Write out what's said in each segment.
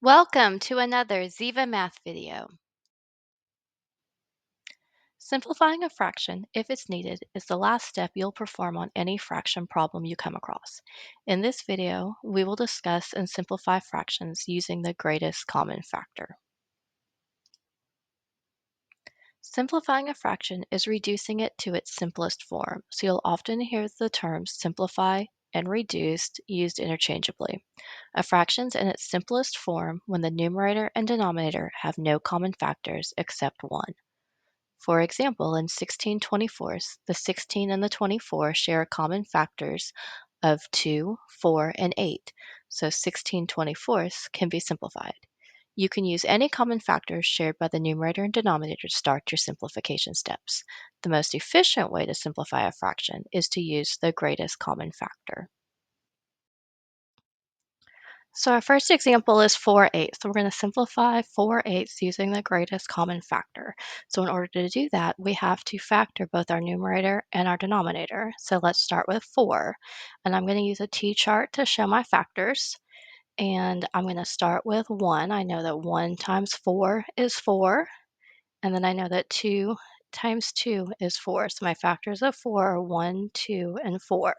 Welcome to another Ziva Math video. Simplifying a fraction, if it's needed, is the last step you'll perform on any fraction problem you come across. In this video, we will discuss and simplify fractions using the greatest common factor. Simplifying a fraction is reducing it to its simplest form, so you'll often hear the terms simplify and reduced used interchangeably. A fraction's in its simplest form when the numerator and denominator have no common factors except 1. For example, in 16/24, the 16 and the 24 share common factors of 2, 4, and 8, so 16/24 can be simplified. You can use any common factors shared by the numerator and denominator to start your simplification steps. The most efficient way to simplify a fraction is to use the greatest common factor. So our first example is 4/8. So we're going to simplify 4/8 using the greatest common factor. So in order to do that, we have to factor both our numerator and our denominator. So let's start with 4. And I'm going to use a t-chart to show my factors. And I'm going to start with 1. I know that 1 times 4 is 4. And then I know that 2 times 2 is 4. So my factors of 4 are 1, 2, and 4.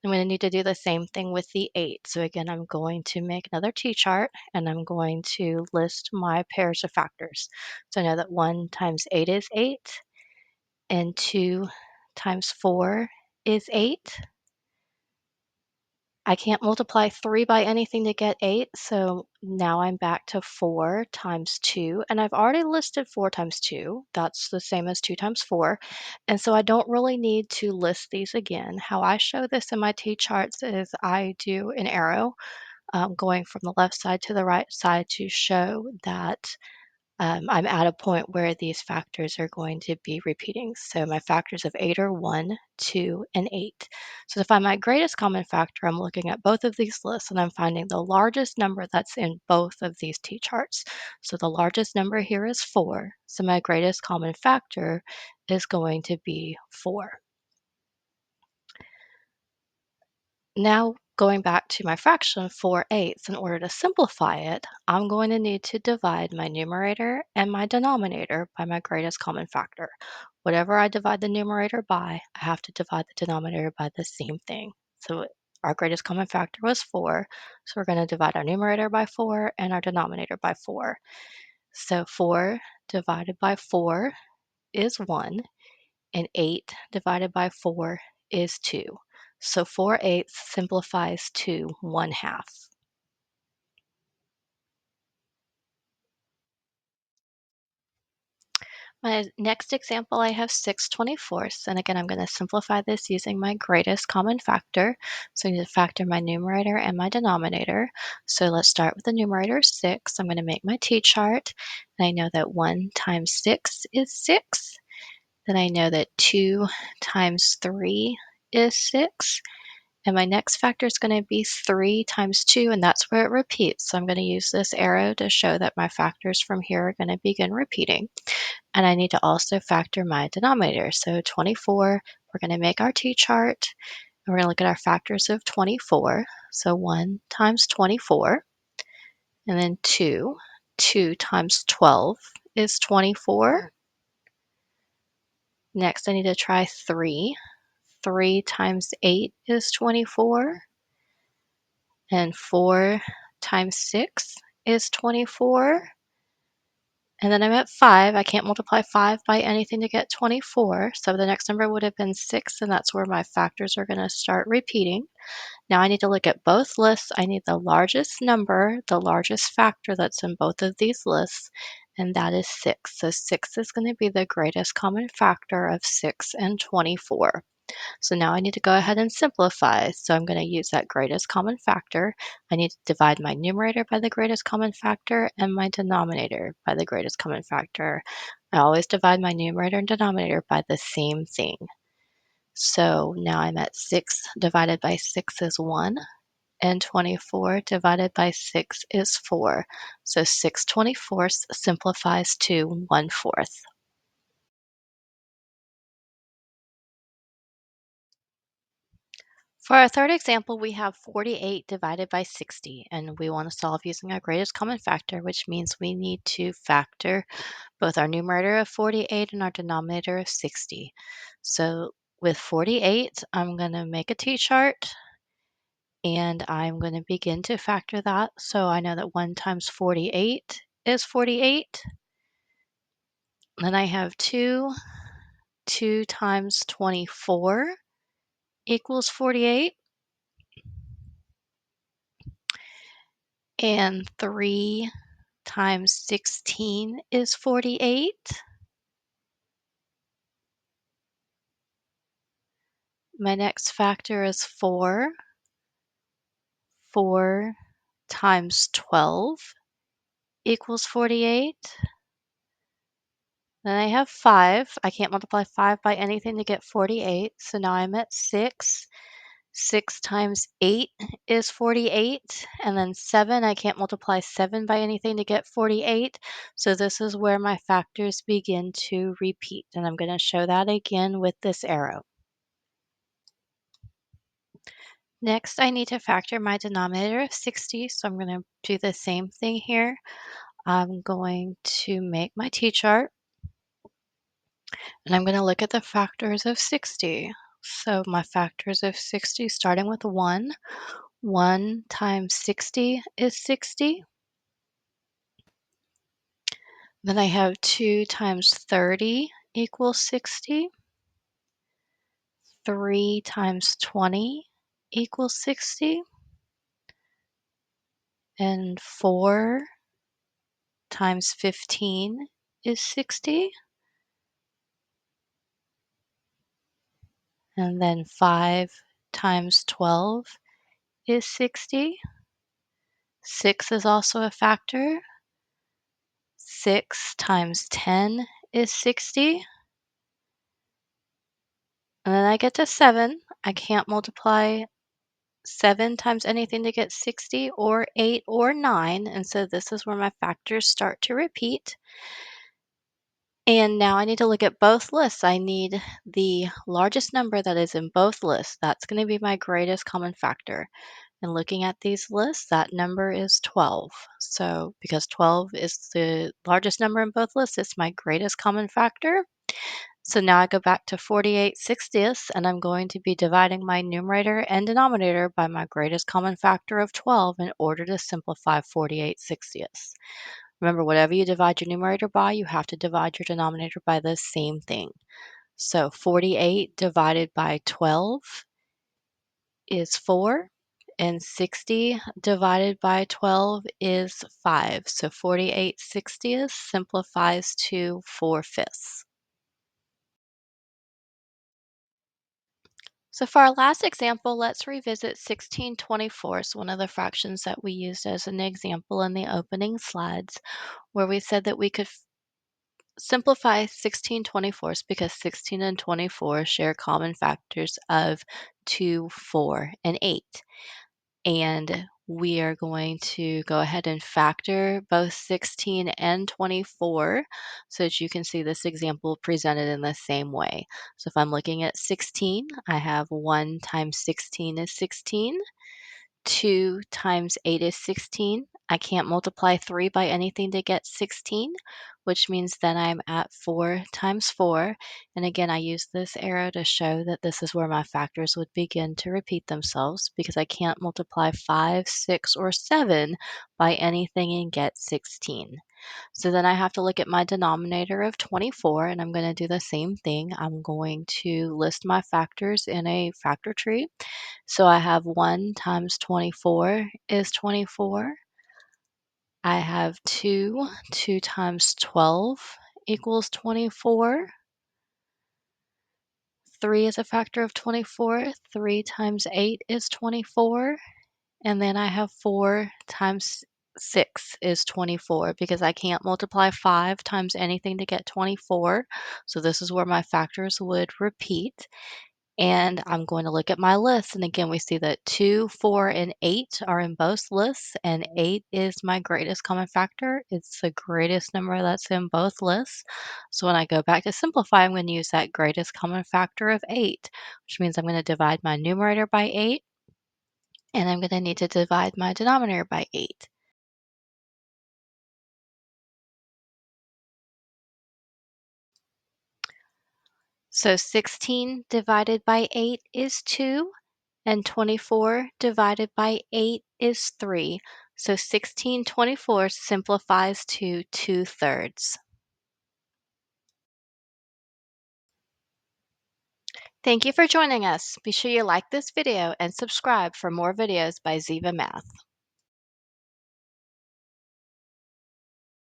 I'm going to need to do the same thing with the 8. So again, I'm going to make another t-chart and I'm going to list my pairs of factors. So I know that 1 times 8 is 8 and 2 times 4 is 8. I can't multiply 3 by anything to get 8, so now I'm back to 4 times 2, and I've already listed 4 times 2. That's the same as 2 times 4, and so I don't really need to list these again. How I show this in my t-charts is I do an arrow going from the left side to the right side to show that I'm at a point where these factors are going to be repeating. So my factors of 8 are 1, 2, and 8. So to find my greatest common factor, I'm looking at both of these lists and I'm finding the largest number that's in both of these t-charts. So the largest number here is 4. So my greatest common factor is going to be 4. Now, going back to my fraction 4/8, in order to simplify it, I'm going to need to divide my numerator and my denominator by my greatest common factor. Whatever I divide the numerator by, I have to divide the denominator by the same thing. So our greatest common factor was 4, so we're going to divide our numerator by 4 and our denominator by 4. So 4 divided by 4 is 1, and 8 divided by 4 is 2. So 4/8 simplifies to 1/2. My next example, I have 6/24, and again, I'm going to simplify this using my greatest common factor. So I need to factor my numerator and my denominator. So let's start with the numerator 6. I'm going to make my t-chart, and I know that 1 times 6 is 6. Then I know that 2 times 3 is 6. And my next factor is going to be 3 times 2, and that's where it repeats. So I'm going to use this arrow to show that my factors from here are going to begin repeating. And I need to also factor my denominator. So 24, we're going to make our t-chart, and we're going to look at our factors of 24. So 1 times 24, and then 2. 2 times 12 is 24. Next, I need to try 3. 3 times 8 is 24. And 4 times 6 is 24. And then I'm at 5. I can't multiply 5 by anything to get 24. So the next number would have been 6, and that's where my factors are going to start repeating. Now I need to look at both lists. I need the largest number, the largest factor that's in both of these lists, and that is 6. So 6 is going to be the greatest common factor of 6 and 24. So now I need to go ahead and simplify. So I'm going to use that greatest common factor. I need to divide my numerator by the greatest common factor and my denominator by the greatest common factor. I always divide my numerator and denominator by the same thing. So now I'm at 6 divided by 6 is 1, and 24 divided by 6 is 4. So 6/24 simplifies to 1/4. For our third example, we have 48 divided by 60, and we want to solve using our greatest common factor, which means we need to factor both our numerator of 48 and our denominator of 60. So with 48, I'm going to make a t-chart, and I'm going to begin to factor that. So I know that 1 times 48 is 48. Then I have 2 times 24 equals 48. And 3 times 16 is 48. My next factor is 4. 4 times 12 equals 48. Then I have 5. I can't multiply 5 by anything to get 48, so now I'm at 6. 6 times 8 is 48, and then 7, I can't multiply 7 by anything to get 48, so this is where my factors begin to repeat, and I'm going to show that again with this arrow. Next, I need to factor my denominator of 60, so I'm going to do the same thing here. I'm going to make my t-chart, and I'm going to look at the factors of 60. So my factors of 60, starting with 1. 1 times 60 is 60. Then I have 2 times 30 equals 60. 3 times 20 equals 60. And 4 times 15 is 60. And then 5 times 12 is 60. 6 is also a factor. 6 times 10 is 60. And then I get to 7. I can't multiply 7 times anything to get 60 or 8 or 9. And so this is where my factors start to repeat. And now I need to look at both lists. I need the largest number that is in both lists. That's going to be my greatest common factor. And looking at these lists, that number is 12. So because 12 is the largest number in both lists, it's my greatest common factor. So now I go back to 48 sixtieths, and I'm going to be dividing my numerator and denominator by my greatest common factor of 12 in order to simplify 48 sixtieths. Remember, whatever you divide your numerator by, you have to divide your denominator by the same thing. So 48 divided by 12 is 4, and 60 divided by 12 is 5. So 48 sixtieths simplifies to 4/5. So for our last example, let's revisit 16/24, one of the fractions that we used as an example in the opening slides, where we said that we could simplify 16/24 because 16 and 24 share common factors of 2, 4, and 8. And we are going to go ahead and factor both 16 and 24 so that you can see this example presented in the same way. So if I'm looking at 16, I have 1 times 16 is 16. 2 times 8 is 16. I can't multiply 3 by anything to get 16, which means then I'm at 4 times 4. And again, I use this arrow to show that this is where my factors would begin to repeat themselves because I can't multiply 5, 6, or 7 by anything and get 16. So then I have to look at my denominator of 24, and I'm going to do the same thing. I'm going to list my factors in a factor tree. So I have 1 times 24 is 24. I have 2. 2 times 12 equals 24. 3 is a factor of 24. 3 times 8 is 24. And then I have 4 times 6 is 24 because I can't multiply 5 times anything to get 24. So this is where my factors would repeat. And I'm going to look at my list. And again, we see that 2, 4, and 8 are in both lists, and 8 is my greatest common factor. It's the greatest number that's in both lists. So when I go back to simplify, I'm going to use that greatest common factor of 8, which means I'm going to divide my numerator by 8, and I'm going to need to divide my denominator by 8. So 16 divided by 8 is 2, and 24 divided by 8 is 3. So 16/24 simplifies to 2/3. Thank you for joining us. Be sure you like this video and subscribe for more videos by Ziva Math.